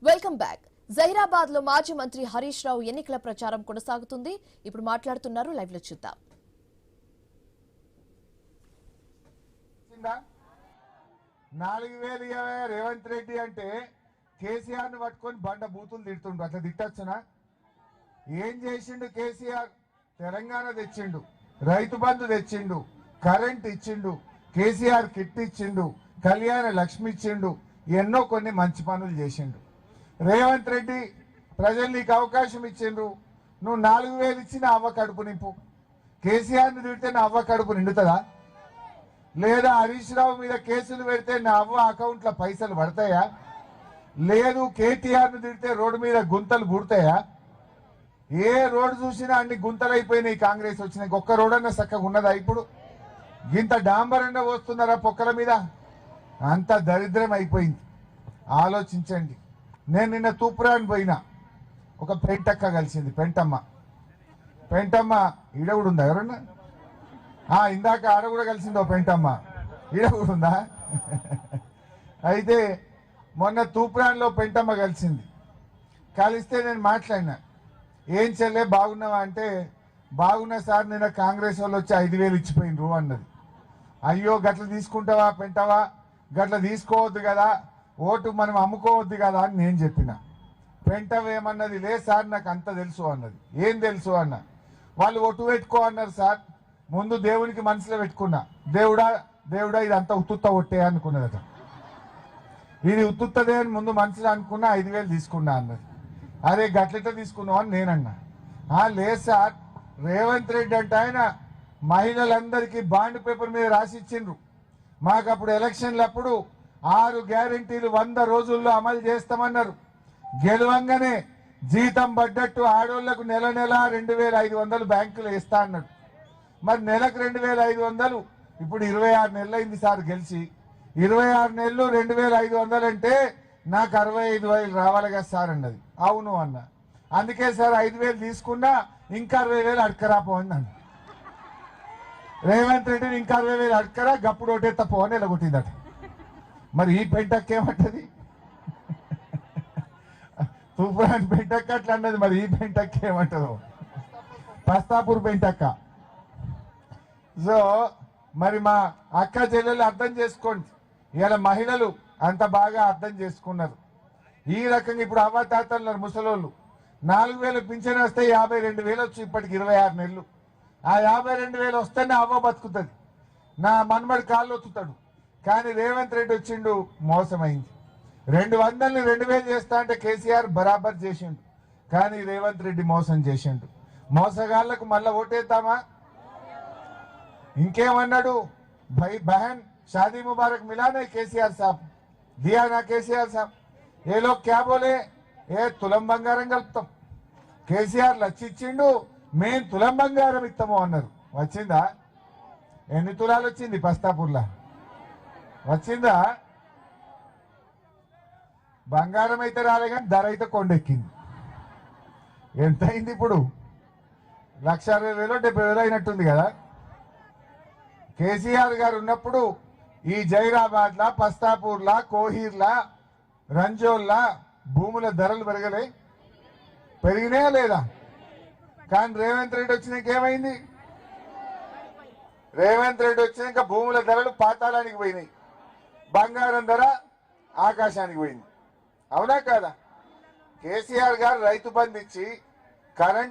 Welcome back. Zaheerabad లో మాజీ మంత్రి హరీష్ రావు ఎన్నికల ప్రచారం కొనసాగుతుంది. ఇప్పుడు మాట్లాడుతున్నారు, లైవ్ లో చూద్దాం. 4020 రేవంత్ రెడ్డి అంటే కేసీఆర్ ను పట్టుకొని బండ బూతులు తిడుతుండు. అట్లా తిట్టచ్చునా? ఏం చేసిండు కేసీఆర్? తెలంగాణ తెచ్చిండు, రైతు బంధు తెచ్చిండు, కరెంట్ ఇచ్చిండు, కేసీఆర్ కిట్ ఇచ్చిండు, కళ్యాణ లక్ష్మి ఇచ్చిండు, ఎన్నో కొన్ని మంచి పనులు చేసిండు. రేవంత్ రెడ్డి ప్రజలు నీకు అవకాశం ఇచ్చిండ్రు, నువ్వు 4000 ఇచ్చి నా అవ్వ కడుపు నింపు. కేసీఆర్ని తిడితే నా అవ్వ కడుపు నిండుతుందా? లేదా హరీష్ రావు మీద కేసులు పెడితే నా అవ్వ అకౌంట్లో పైసలు పడతాయా? లేదు కేటీఆర్ను తిడితే రోడ్డు మీద గుంతలు పుడతాయా? ఏ రోడ్డు చూసినా అన్ని గుంతలు అయిపోయినాయి. కాంగ్రెస్ వచ్చినాయి. ఒక్క రోడ్ అన్న చక్కగా ఉన్నదా? ఇప్పుడు ఇంత డాంబరన్న వస్తున్నారా పొక్కల మీద? అంత దరిద్రం అయిపోయింది. ఆలోచించండి. నేను నిన్న తూపురాని పోయినా, ఒక పెంటక్క కలిసింది. పెంటమ్మ ఈడ కూడా ఉందా? ఎవరన్నా ఇందాక ఆడ కూడా కలిసిందో పెంటమ్మ, ఈడ కూడా ఉందా? అయితే మొన్న తూపురాన్లో పెంటమ్మ కలిసింది. కలిస్తే నేను మాట్లాడినా, ఏం చెల్లే బాగున్నావా అంటే, బాగున్నా సార్, నిన్న కాంగ్రెస్ వాళ్ళు వచ్చి 5000 ఇచ్చిపోయినరు అన్నది. అయ్యో గట్ల తీసుకుంటావా పెంటవా? గట్ల తీసుకోవద్దు కదా, ఓటు మనం అమ్ముకోవద్దు కదా అని నేను చెప్పిన. పెంటవ ఏమన్నది, లేదు సార్ నాకు అంత తెలుసు అన్నది. ఏం తెలుసు అన్న, వాళ్ళు ఒట్టు పెట్టుకో అన్నారు సార్. ముందు దేవునికి మనసులో పెట్టుకున్నా, దేవుడా ఇది అంతా ఉత్తుత్త ఒట్టే అనుకున్నదట. ఇది ఉత్తుత్తదే అని ముందు మనసులో అనుకున్నా, 5000 తీసుకున్నా అన్నది. అరే గట్లెట్ట తీసుకున్నావు అని నేనన్నా. లేదు సార్, రేవంత్ రెడ్డి అంటే ఆయన మహిళలందరికీ బాండ్ పేపర్ మీద రాసి ఇచ్చిండ్రు. మాకు అప్పుడు ఎలక్షన్లప్పుడు 6 గ్యారెంటీలు 100 రోజుల్లో అమలు చేస్తామన్నారు. గెలవంగానే జీతం పడ్డట్టు ఆడోళ్లకు నెల 2500 బ్యాంకులు ఇస్తా అన్నాడు. మరి నెలకు 2500, ఇప్పుడు 26 నెలలు అయింది సార్ గెలిచి. 26 నెలలు 2500 అంటే నాకు 65,000 రావాలి కదా సార్ అన్నది. అవును అన్న. అందుకే సార్ 5000 తీసుకున్నా, ఇంకా 60,000 అడకరాపోయింది అన్న. రేవంత్ రెడ్డిని ఇంకా 60,000 అడకరా, గప్పుడు ఒకటే తప్ప అని ఎలగొట్టిందట. మరి ఈ పెంటక్కేమంటది? తూపురాని పెంటక్క అట్లా అన్నది, మరి ఈ పెంటక్క ఏమంటదో? పస్తాపూర్ పెంటక్క. సో మరి మా అక్క చెల్లెలు అర్థం చేసుకోండి. ఇలా మహిళలు అంత బాగా అర్థం చేసుకున్నారు. ఈ రకంగా ఇప్పుడు అవ్వతాతలు ముసలోళ్ళు 4000 పింఛన్ వస్తే 52,000 వచ్చి ఇప్పటికి 26 నెలలు. ఆ 52,000 వస్తేనే అవ్వ బతుకుతుంది. నా మన్మడి కాళ్ళు ఒత్తుతాడు. కానీ రేవంత్ రెడ్డి వచ్చిండు, మోసమైంది. 200ని 2000 చేస్తా అంటే కేసీఆర్ బరాబర్ చేసిండు. కానీ రేవంత్ రెడ్డి మోసం చేసిండు. మోసగాళ్లకు మళ్ళా ఓటేద్దామా? ఇంకేమన్నాడు, భాయ్ బహన్ शादी मुबारक मिला नहीं केसीआर साहब, दिया ना केसीआर साहब. ये लोग क्या बोले, ఏ తులం బంగారం కలుపుతాం, కేసీఆర్ లచ్చిచ్చిండు, మేము తులం బంగారం ఇస్తాము అన్నారు. వచ్చిందా? ఎన్ని తులాలు వచ్చింది? పస్తాపూర్లా వచ్చిందా? బంగారం అయితే రాలే, కానీ ధర అయితే కొండెక్కింది. ఎంత అయింది ఇప్పుడు? 1,60,000 70,000 అయినట్టుంది కదా. కేసీఆర్ గారు ఉన్నప్పుడు ఈ జైరాబాద్లా, పస్తాపూర్లా, కోహీర్లా, రంజోల్లా భూముల ధరలు పెరిగినాయా లేదా? కానీ రేవంత్ రెడ్డి వచ్చినాక ఏమైంది? రేవంత్ రెడ్డి వచ్చినాక భూముల ధరలు పాతాళానికి పోయినాయి, బంగారం ధర ఆకాశానికి పోయింది. అవునా కాదా? కేసీఆర్ గారు రైతు బంధు ఇచ్చి, కరెంట్